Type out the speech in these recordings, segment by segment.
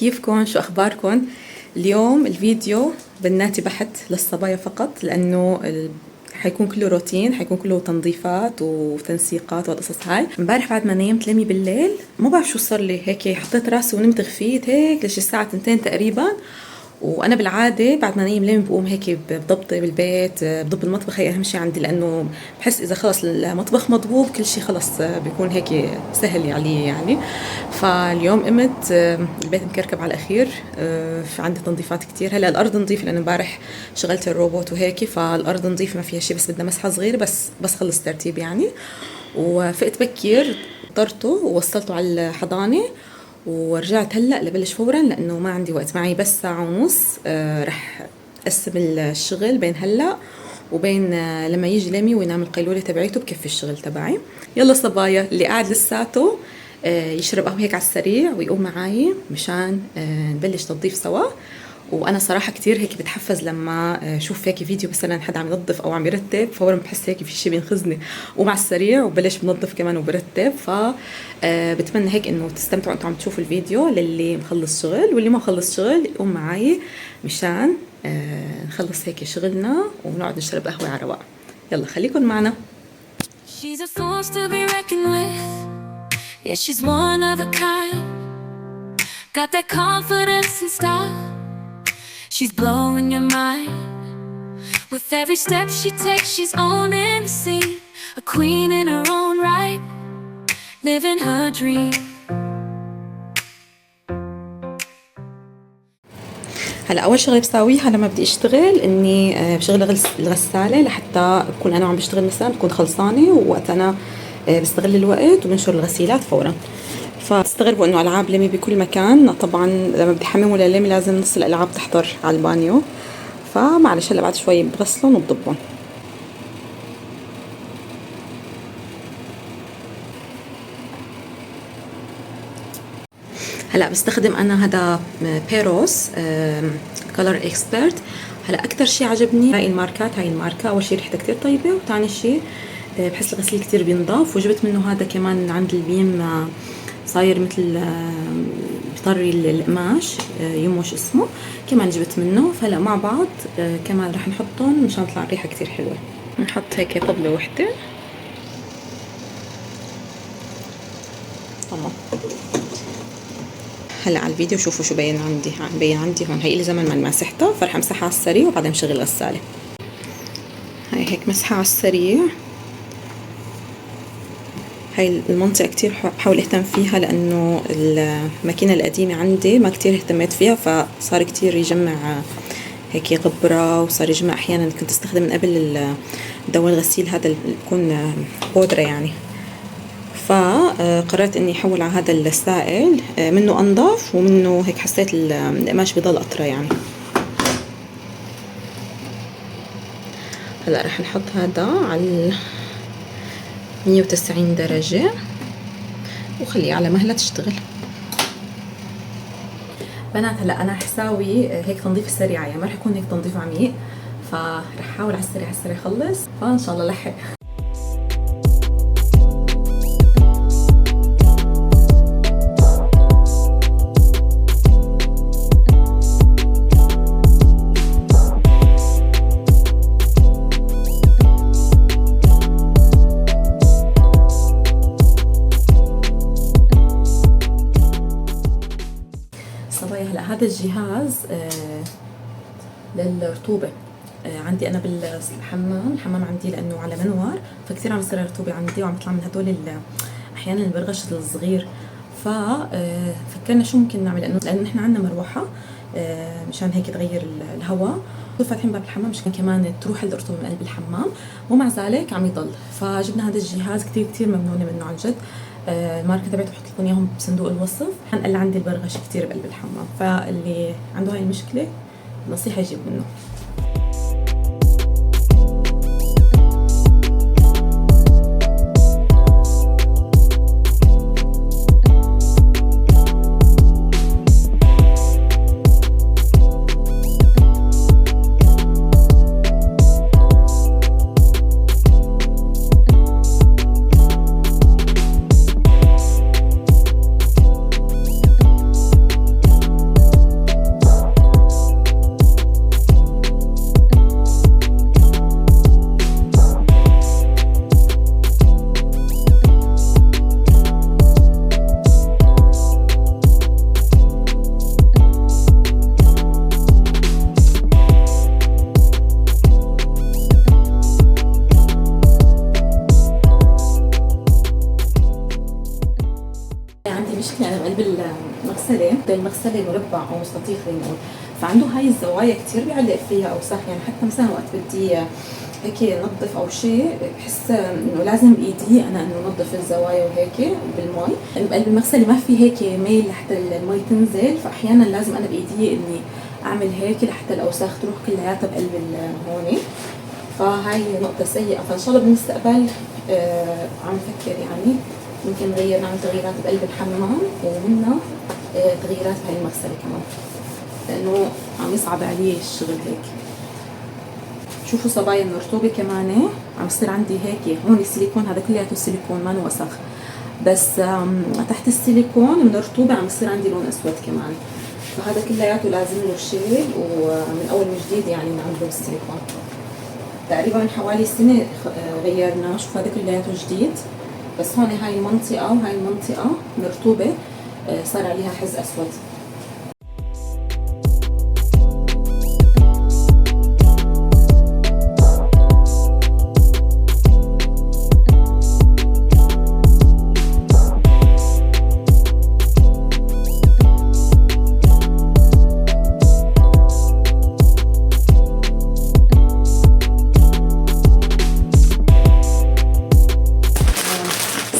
كيفكن؟ شو أخباركن؟ اليوم الفيديو بناتي بحت للصبايا فقط، لأنه حيكون كله روتين، حيكون كله تنظيفات وتنسيقات والقصص هاي. امبارح بعد ما نمت لمي بالليل ما بعرف شو صار لي، هيك حطيت راسي ونمت غفيت هيك لشي الساعة 2 تقريبا. وانا بالعاده بعد ما نيم لين بقوم هيك بضبطي بالبيت، بضب المطبخ، هي اهم شيء عندي، لانه بحس اذا خلص المطبخ مضبوط كل شيء خلص بيكون هيك سهل علي يعني. فاليوم قمت البيت مكركب على الاخير، في عندي تنظيفات كتير. هلا الارض نظيفه لانه امبارح شغلت الروبوت وهيك، فالارض نظيفه ما فيها شيء، بس بدنا مسحه صغيره بس خلص ترتيب يعني. وفقت بكير، طرته ووصلته على الحضانه، ورجعت هلا لبلش فورا لانه ما عندي وقت، معي بس ساعه ونص. رح اقسم الشغل بين هلا وبين لما يجي لمي وينام القيلوله تبعيته، بكفي الشغل تبعي. يلا صبايا، اللي قاعد لساته يشرب قهوه هيك على السريع ويقوم معي مشان نبلش تنظيف سوا. وانا صراحه كتير هيك بتحفز لما اشوف هيك فيديو مثلا حدا عم ينظف او عم يرتب، فورا بحس هيك في شيء بينخزني ومع السريع وبلش بنظف كمان وبرتب. ف بتمنى هيك انه تستمتعوا انتم عم تشوفوا الفيديو، للي مخلص شغل واللي ما مخلص شغل يقوم معي مشان نخلص هيك شغلنا ونقعد نشرب قهوه على رواق. يلا خليكم معنا. She's a force to be reckoned with. Yeah, she's one of a kind. Got that confidence and style. She's blowing your mind. With every step she takes, she's owning the scene. A queen in her own right, living her dream. هلا اول شغله بساويها لما بدي اشتغل اني بشغل الغساله، لحتى بكون انا عم بشتغل مثلا بكون خلصانه، ووقت انا بستغل الوقت وبنشر الغسيلات فورا. فاستغربوا انه العاب لمي بكل مكان. طبعا لما بدي حمم ولا لمي لازم نص الالعاب تحضر على البانيو، فمعلش هلا بعد شوي بغسلهم وبضبهم. هلا بستخدم انا هذا بيروس كولر اكسبرت. هلا اكثر شيء عجبني هاي الماركات، هاي الماركه اول شيء ريحتها كثير طيبه، وثاني شيء بحس الغسيل كثير بينضاف. وجبت منه هذا كمان عند البيم، صاير مثل بطري القماش، يموش اسمه، كمان جبت منه. فهلا مع بعض كمان رح نحطهم مشان تطلع الريحه كثير حلوه. نحط هيك طبله وحده. تمام. هلا على الفيديو شوفوا شو بين عندي، بين عندي هون. هي لي زمن ما مسحتها، فرح امسحها على السريع وبعدين بشغل الغساله. هاي هيك مسحها على السريع. هاي المنطقة كتير بحاول اهتم فيها، لانه الماكينة القديمة عندي ما كتير اهتميت فيها، فصار كتير يجمع هيك غبرة، وصار يجمع احيانا. كنت استخدم من قبل دواء الغسيل هذا اللي بيكون بودرة يعني، فقررت اني احول على هذا السائل، منه انضف ومنه هيك حسيت القماش بضل اطرى يعني. هلا رح نحط هذا على 190 درجة وخليه على مهلة تشتغل. بنات هلا انا رح اساوي هيك تنظيف سريع، يعني ما رح يكون هيك تنظيف عميق، فرح احاول على السريع اخلص، فان شاء الله لحق. هذا الجهاز للرطوبة عندي أنا الحمام عندي، لأنه على منور، فكتير عم يصير رطوبة عندي وعم يطلع من هدول أحيانا البرغش الصغير. ففكرنا شو ممكن نعمل، لأنه نحن عندنا مروحة مشان هيك تغير الهواء، فاتحين باب الحمام مشان كمان تروح الرطوبة من قلب الحمام، ومع ذلك عم يضل. فجبنا هذا الجهاز، كتير ممنونة منه عن جد. الماركة تبعته بحط لكم اياهم بصندوق الوصف. هنقل عندي البرغش كتير بقلب الحمام، فاللي عنده هاي المشكلة نصيحة يجيب منه. مغسله مربع او مستطيل خلينا نقول، فعنده هاي الزوايا كتير بيعلق فيها اوساخ. يعني حتى مثلا وقت بدي هيك نظف او شيء بحس انه لازم بايدي انا انه نظف الزوايا وهيك بالمي. بقلب المغسله ما في هيك ميل لحتى المي تنزل، فاحيانا لازم انا بايدي اني اعمل هيك لحتى الاوساخ تروح كلياتها بقلب هون. فهاي نقطه سيئه. فان شاء الله بالمستقبل عم فكر يعني ممكن نغير، نعمل تغييرات بقلب الحمام ومنها تغييرات بهاي المغسله كمان، لانه عم يصعب علي الشغل هيك. شوفوا صبايا الرطوبه كمان عم يصير عندي هيك هون السيليكون، هذا كلياته سيليكون ما وسخ، بس تحت السيليكون من الرطوبه عم يصير عندي لون اسود كمان، فهذا كلياته لازم له شيل ومن اول وجديد يعني نعمله السيليكون. تقريبا من حوالي سنه غيرنا. شوف هذا كلياته جديد، بس هون هاي المنطقه وهاي المنطقه من الرطوبه صار عليها حز اسود.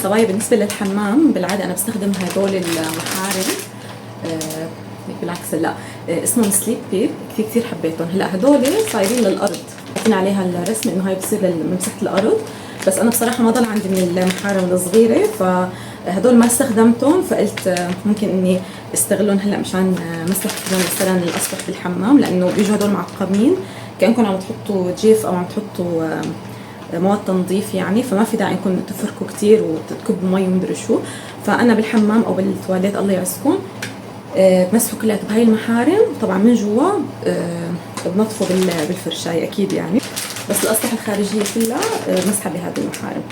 صبايا بالنسبه للحمام بالعاده انا بستخدم هدول المحارم بالعكس لا اسمهم سليب بيب، كثير حبيتهم. هلا هدول صايرين للارض، حاطين عليها الرسم انه هاي بتصير لمساحه الارض، بس انا بصراحه ما ضل عندي من المحارم الصغيره، فهدول ما استخدمتهم، فقلت ممكن اني استغلهم هلا مشان مسح مثلا الاسطح بالحمام، لانه بيجوا هدول معقمين كانكم عم تحطوا جيف او عم تحطوا مواد تنظيف يعني، فما في داعي انكم تفركوا كثير وتكبوا مي ومدري شو. فانا بالحمام او بالتواليت الله يعزكم بمسحوا كلياتها بهاي المحارم، طبعا من جوا بنظفوا بالفرشاي اكيد يعني، بس الاسطح الخارجيه كلها بمسحها بهذه المحارم.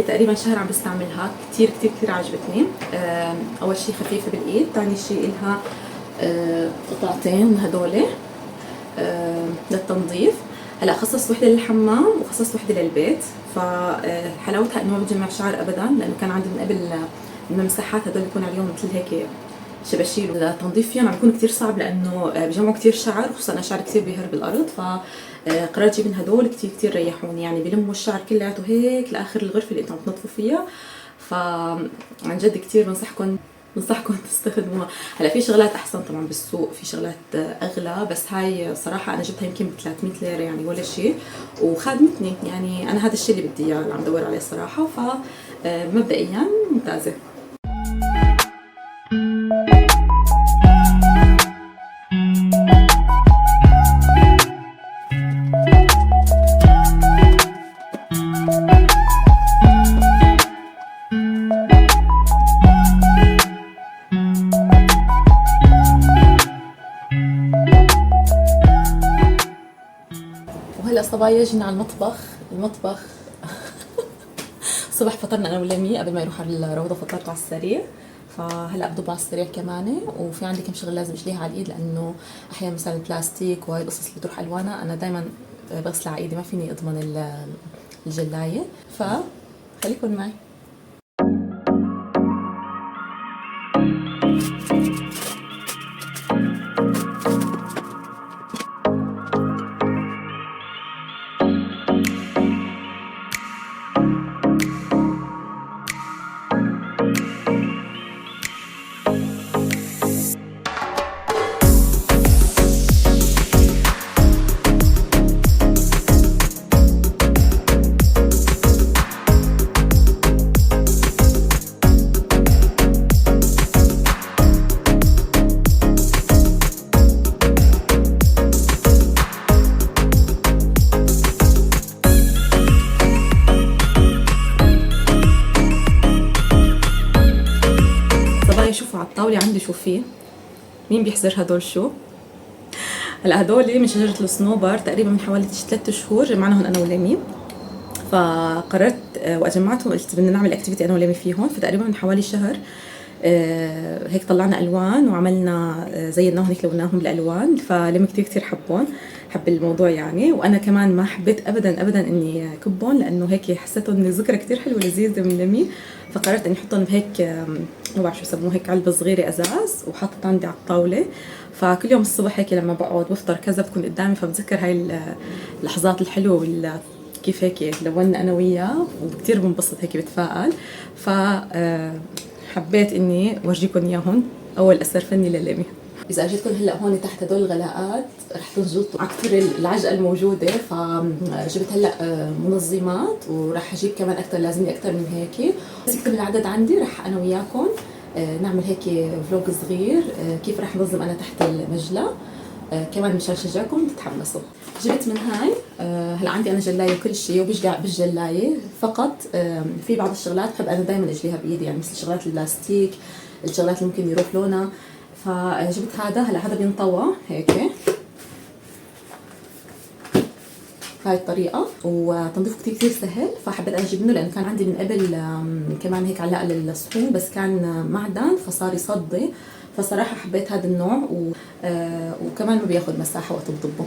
تقريبا شهر عم بستعملها، كتير كتير كتير عجبتني. اول شيء خفيفه بالايد، ثاني شيء لها قطعتين من هدول للتنظيف. هلا خصصت وحده للحمام وخصصت وحده للبيت، فحلاوتها انه ما بتجمع شعر ابدا، لانه كان عندي من قبل الممسحات هدول بيكون عليهم مثل هيك شباشيل، التنظيف فيهم عم بيكون كتير صعب لانه بجمعوا كتير شعر، خصوصا انا شعر كتير بيهرب بالارض، فقررت اجيب من هدول كتير كتير ريحوني، يعني بلموا الشعر كلياته هيك لاخر الغرفه اللي انتم عم تنظفوا فيها. فعن جد كتير بنصحكم تستخدموها. هلا في شغلات احسن طبعا بالسوق، في شغلات اغلى، بس هاي صراحه انا جبتها يمكن ب 300 ليره يعني ولا شيء، وخادمتني يعني. انا هذا الشيء اللي بدي اياه اللي عم دور عليه صراحه، فمبدئيا ممتازه. وهلا صبايا جينا على المطبخ الصبح فطرنا انا ولمي قبل ما يروح على الروضه، فطرت على السريع، فهلا بضب على السريع كمان. وفي عندي كم شغل لازم اشليها على الايد، لانه احيانا مثلا البلاستيك وهي القصص اللي بتروح الوانها انا دائما بغسلها على ايدي، ما فيني اضمن الجلايه، فخليكم معي. شوفوا على الطاولة عندي شو فيه. مين بيحزر هدول شو؟ هلا هدول من شجرة الصنوبر، تقريبا من حوالي 3 شهور جمعناهم أنا وليمي. فقررت وقت جمعتهم قلت بدنا نعمل اكتيفيتي أنا وليمي فيهم، فتقريبا من حوالي شهر هيك طلعنا ألوان وعملنا زيناهم هيك لوناهم بالألوان. فليمي كتير حبون، حب الموضوع يعني. وأنا كمان ما حبيت أبدا إني كبهم، لأنه هيك حسيتهم إني ذكرى كتير حلوة لذيذة من ليمي. فقررت إني أحطهم بهيك ما بعرف شو يسموه، هيك علبة صغيرة أزاز وحطيتها عندي على الطاولة. فكل يوم الصبح هيك لما بقعد بفطر كذا بكون قدامي، فبتذكر هاي اللحظات الحلوة كيف هيك لونا أنا وياه، وكتير بنبسط هيك بتفائل. ف حبيت إني ورجيكم إياهم، أول أثر فني لليمي. إذا أجيتكم هلأ هون تحت هدول الغلاءات رح تنجلطوا على كثر العجقة الموجودة. فجبت هلأ منظمات، ورح أجيب كمان أكثر، لازمني أكثر من هيك. بس اكتب العدد عندي، رح أنا وياكم نعمل هيك فلوج صغير كيف رح ننظم أنا تحت المجلة كمان مشان شجعكم تتحمسوا. جبت من هاي هلا عندي أنا جلاية وكل شيء، وبيشقع بالجلاية فقط. في بعض الشغلات بحب أنا دايما أجليها بإيدي، يعني مثل شغلات البلاستيك، الشغلات اللي ممكن يروح لونها. فجبت هلا هذا بينطوى هيك هاي الطريقة، وتنظيفه كتير سهل. فحبيت أجيب منه لأنه كان عندي من قبل كمان هيك علاقة للصحون، بس كان معدن فصار يصدي. فصراحة حبيت هذا النوع وكمان ما بياخد مساحة وقت بضبه.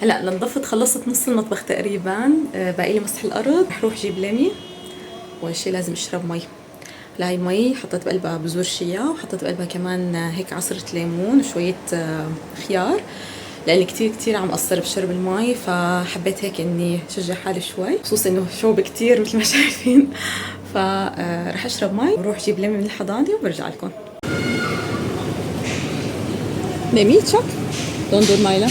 هلا نظفت، خلصت نص المطبخ تقريبا، باقي لي مسح الارض. رح روح جيب ليمي، اول شي لازم اشرب مي. هاي مي حطيت بقلبها بذور شيا، وحطيت بقلبها كمان هيك عصرة ليمون وشوية خيار، لاني كتير كتير عم قصر بشرب المي، فحبيت هيك اني شجع حالي شوي، خصوصا انه شوب كتير مثل ما شايفين. فرح اشرب مي وروح جيب ليمي من الحضانة وبرجع لكم. ليمي تشك دون دور مايلا.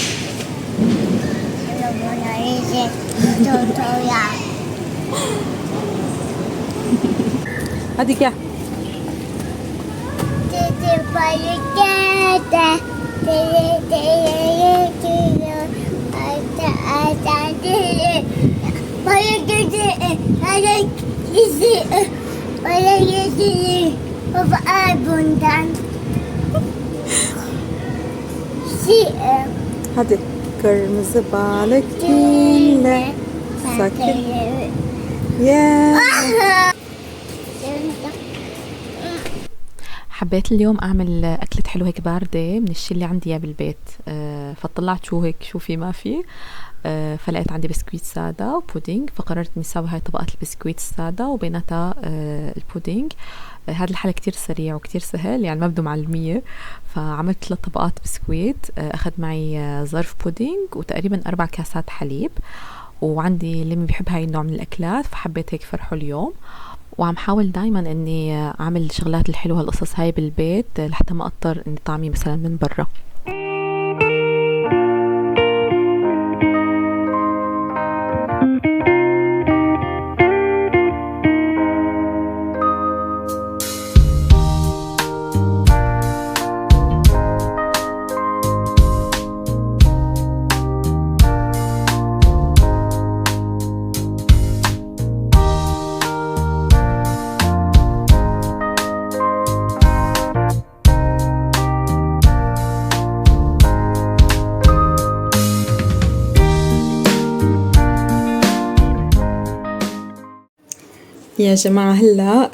هادي كيا هادي كرمز بالك كله ساكت يا. حبيت اليوم اعمل اكلة حلوة هيك باردة من الشي اللي عندي اياه بالبيت. فطلعت شو هيك شو في ما في. فلقيت عندي بسكويت سادة وبودينج، فقررت اني اسوي هاي طبقات البسكويت السادة وبيناتها البودينج. هذا الحلا كتير سريع وكتير سهل، يعني ما بده معلمية. فعملت 3 طبقات بسكويت، أخذ معي ظرف بودينج وتقريبا 4 كاسات حليب، وعندي اللي بيحب هاي النوع من الأكلات فحبيت هيك فرحه اليوم. وعم حاول دايما اني اعمل الشغلات الحلوه القصص هاي بالبيت لحتى ما اضطر اني طعمي مثلا من برا. يا جماعة هلا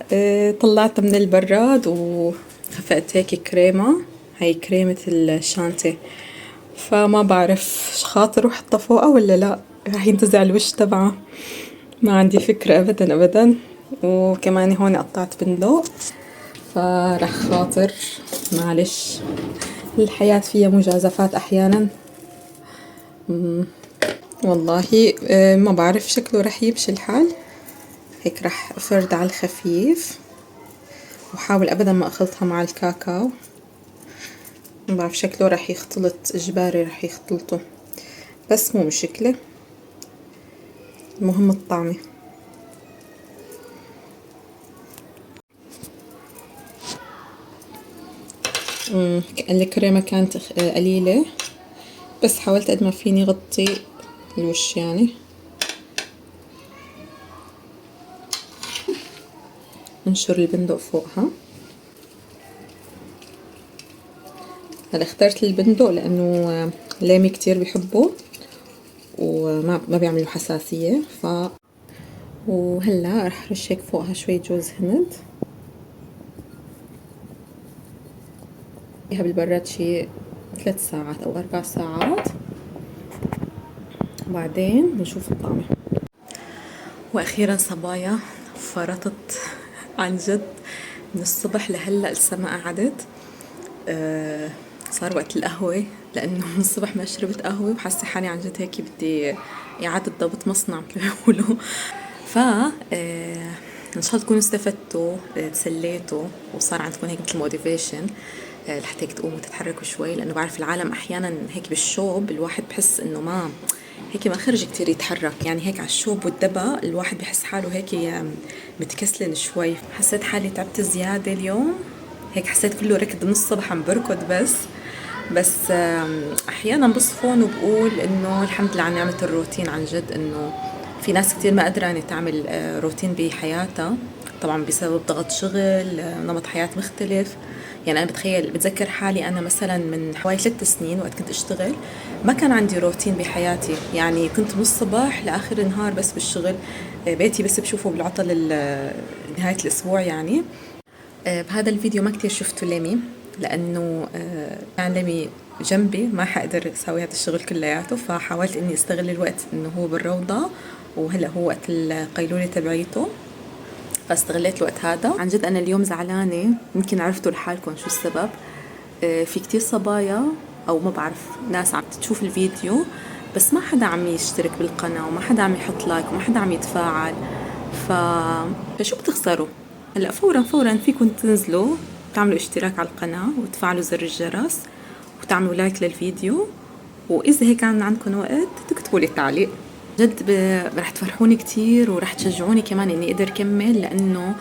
طلعت من البراد وخفقت هيك كريمة، هاي كريمة الشانتي، فما بعرف خاطر وحطها فوقها ولا لا، راح ينتزع الوش تبعها، ما عندي فكرة ابدا ابدا. وكمان هون قطعت بندق، فرح خاطر معلش، الحياة فيها مجازفات احيانا. والله ما بعرف، شكله رح يمشي الحال هيك. رح افرد على الخفيف وحاول ابدا ما اخلطها مع الكاكاو، ما بعرف شكله رح يختلط، اجباري رح يختلطوا، بس مو مشكلة، المهم الطعمة. الكريمة كانت قليلة، بس حاولت قد ما فيني غطي الوش يعني. انشر البندق فوقها. هلا اخترت البندق لانه لامي كتير بيحبه وما بيعملوا حساسية. وهلا رح رش هيك فوقها شوية جوز هند، فيها بالبراد شي 3 ساعات او 4 ساعات، وبعدين بنشوف الطعمة. واخيرا صبايا فرطت عن جد، من الصبح لهلا لسه ما قعدت. صار وقت القهوة، لأنه من الصبح ما شربت قهوة وحاسة حالي عن جد هيك بدي إعادة ضبط مصنع مثل ما بيقولوا. إن شاء الله تكونوا استفدتوا، تسليتوا، وصار عندكم هيك مثل موتيفيشن لحتى هيك تقوموا تتحركوا شوي، لأنه بعرف العالم أحيانا هيك بالشوب الواحد بحس إنه ما هيك ما خرج كتير يتحرك، يعني هيك على الشوب والدبا الواحد بحس حاله هيك متكسلن شوي. حسيت حالي تعبت زيادة اليوم، هيك حسيت كله ركض من الصبح عم بركض بس احيانا بصفن وبقول انه الحمد لله على نعمة الروتين. عن جد انه في ناس كتير ما قادرة تعمل روتين بحياتها، طبعا بسبب ضغط شغل، نمط حياة مختلف. يعني أنا بتذكر حالي أنا مثلا من حوالي 3 سنين وقت كنت أشتغل ما كان عندي روتين بحياتي، يعني كنت من الصباح لآخر النهار بس بالشغل. بيتي بس بشوفه بالعطل نهاية الأسبوع يعني. بهذا الفيديو ما كتير شفتوا ليمي، لأنه كان ليمي جنبي ما حقدر اسوي هذا الشغل كلياته، فحاولت اني استغل الوقت انه هو بالروضة، وهلا هو وقت القيلولة تبعيته، فاستغليت الوقت هذا. عن جد انا اليوم زعلانة، يمكن عرفتوا لحالكم شو السبب. في كتير صبايا او ما بعرف ناس عم تشوف الفيديو بس ما حدا عم يشترك بالقناة، وما حدا عم يحط لايك، وما حدا عم يتفاعل. ف... فشو بتخسروا؟ هلا فورا فيكم تنزلوا تعملوا اشتراك على القناة وتفعلوا زر الجرس وتعملوا لايك للفيديو، وإذا هيك كان عندكم وقت تكتبوا لي تعليق. جد رح تفرحوني كتير ورح تشجعوني كمان اني اقدر كمل، لانه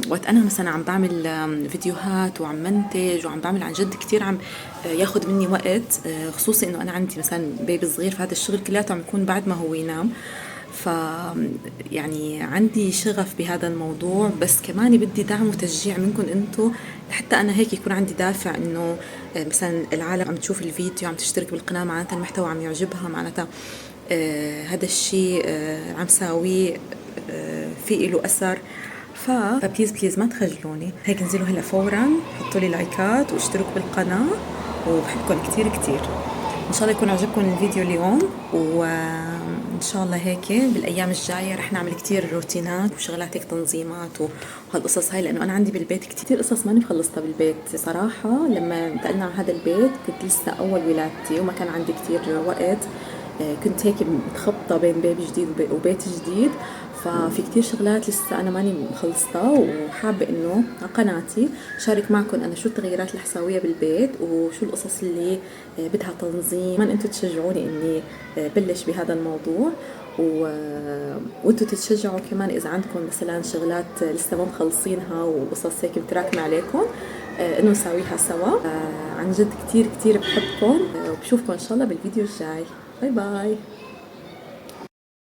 وقت انا مثلا عم بعمل فيديوهات وعم منتج وعم بعمل عن جد كتير عم ياخد مني وقت، خصوصي انه انا عندي مثلا بيبي صغير، فهذا الشغل كلياته عم يكون بعد ما هو ينام. ف يعني عندي شغف بهذا الموضوع، بس كمان بدي دعم وتشجيع منكم انتم لحتى انا هيك يكون عندي دافع انه مثلا العالم عم تشوف الفيديو عم تشترك بالقناة، معناتها المحتوى عم يعجبها، معناتها هذا الشيء عم ساويه في له اثر. فبليز ما تخجلوني، هيك انزلوا هلا فورا حطوا لي لايكات واشتركوا بالقناة، وبحبكم كتير كتير. ان شاء الله يكون عجبكم الفيديو اليوم، وان شاء الله هيك بالايام الجايه رح نعمل كتير روتينات وشغلات هيك تنظيمات وهالقصص هاي، لانه انا عندي بالبيت كتير قصص ماني مخلصتها بالبيت صراحه. لما انتقلنا على هذا البيت كنت لسه اول ولادتي وما كان عندي كتير وقت، كنت هيك متخبطه بين بيبي جديد وبيت جديد، ففي كتير شغلات لسه أنا ماني مخلصتها، وحابة إنه على قناتي شارك معكم أنا شو التغييرات اللي حساويها بالبيت وشو القصص اللي بدها تنظيم. كمان أنتوا تشجعوني إني بلش بهذا الموضوع، وانتوا تتشجعوا كمان إذا عندكم مثلا شغلات لسه ما مخلصينها وقصص هيك متراكمة عليكم، إنه نساويها سوا. عن جد كتير كتير بحبكم، وبشوفكم إن شاء الله بالفيديو الجاي. باي باي.